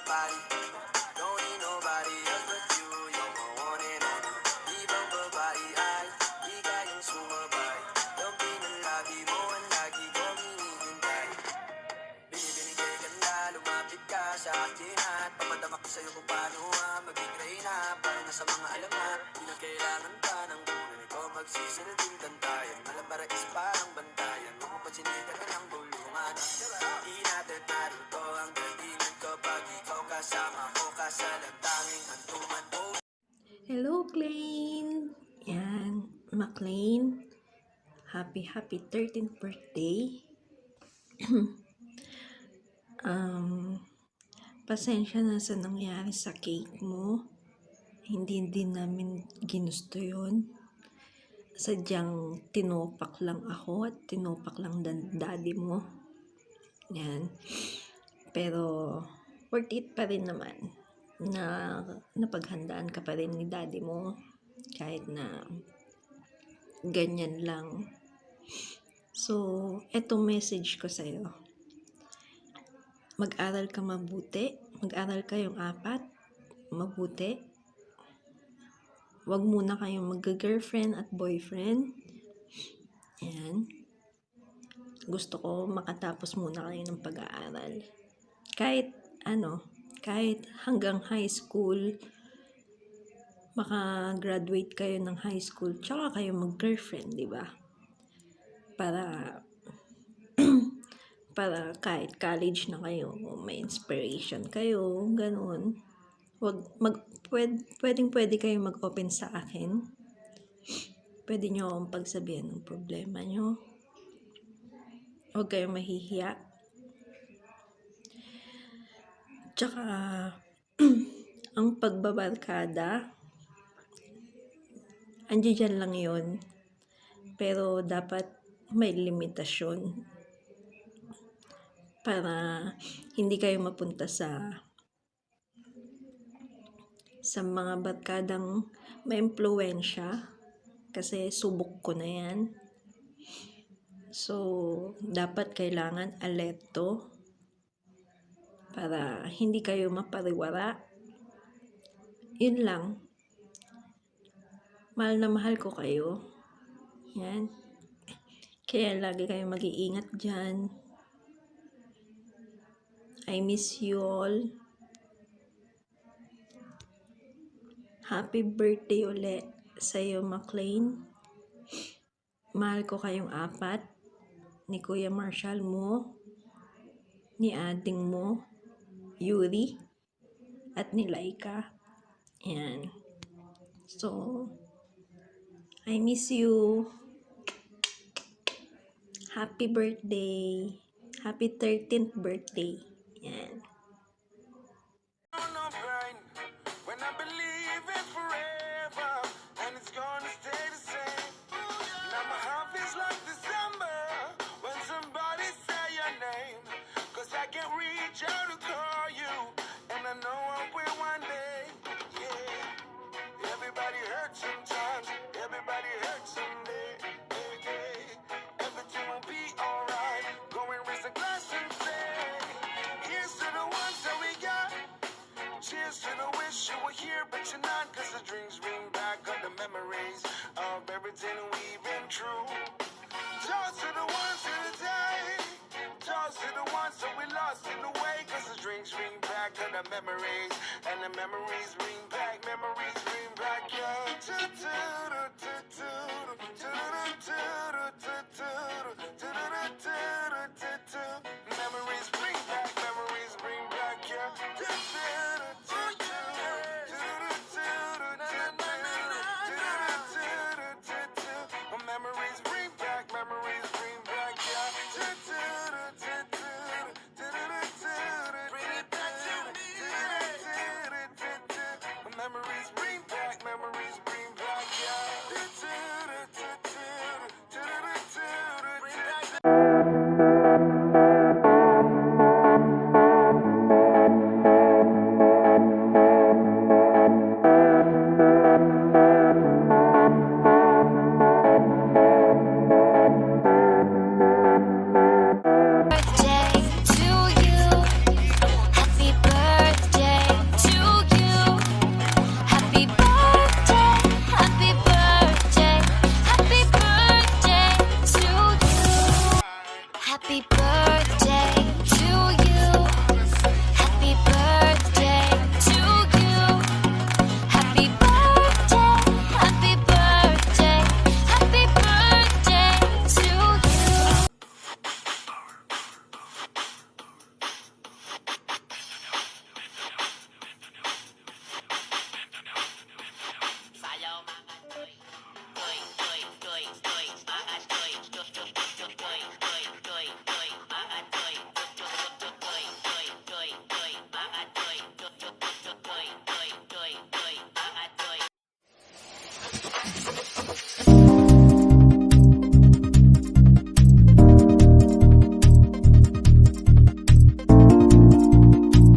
body. Don't need nobody else but you. You're my one and only. Ibang babae ay di kayang sumabay. Lampi ng labi mo ang lagi kong hinihintay. Binibinigay ganda, lumapit ka sa akin at papadama ko sa'yo kung paano maging reyna. Para na sa mga alam na di na kailangan pa ng kunan. Ikaw magsisilbing kantayan. Malabara is parang bantayan. Huwag mo pansinitan ka ng bulungan. Di natin naruto ang dahilan kapag ikaw kasama ko ka sa lantaming hantuman. Hello, Klein! Yan, McLean. Happy 13th birthday. Pasensya na sa nangyari sa cake mo. Hindi din namin ginusto yun. Sadyang tinopak lang ako at tinopak lang daddy mo. Yan. Pero worth it pa rin naman na napaghandaan ka pa rin ni daddy mo kahit na ganyan lang. So, etong message ko sa'yo. Mag-aral ka mabuti. Mag-aral kayong apat. Mabuti. Huwag muna kayong mag-girlfriend at boyfriend. Ayan. Gusto ko makatapos muna kayo ng pag-aaral. Kahit hanggang high school, maka-graduate kayo ng high school, tsaka kayo mag-girlfriend, di ba? Para kahit college na kayo, may inspiration kayo, ganun. Pwede kayo mag-open sa akin. Pwede nyo akong pagsabihan ng problema nyo. Huwag kayong mahihiya. Tsaka, ang pagbabarkada, andiyan lang yun. Pero dapat may limitasyon. Para hindi kayo mapunta sa mga barkadang may impluwensya. Kasi subok ko na yan. So, dapat kailangan alerto para hindi kayo mapariwara. Yun lang. Mahal na mahal ko kayo. Yan. Kaya lagi kayo mag-iingat dyan. I miss you all. Happy birthday ulit sa'yo, McLean. Mahal ko kayong apat. Ni Kuya Marshall mo, ni Ading mo, Yuri, at ni Laika. Yan. So, I miss you. Happy birthday. Happy 13th birthday. Yan. When I believe it forever, and it's gonna stay the same. Now my heart feels like December when somebody say your name. 'Cause I can't reach out to call you, and I know I will one day. Yeah. Everybody hurts sometimes, everybody hurts someday. Everything will be alright. Go and raise a glass and say, here's to the ones that we got. Cheers to the wish you were here, but you're not. 'Cause the drinks bring back all the memories of everything we've been through. Toast to the ones who died. Toast to the ones that we lost in the way. 'Cause the drinks bring back all the memories, and the memories bring back, yeah.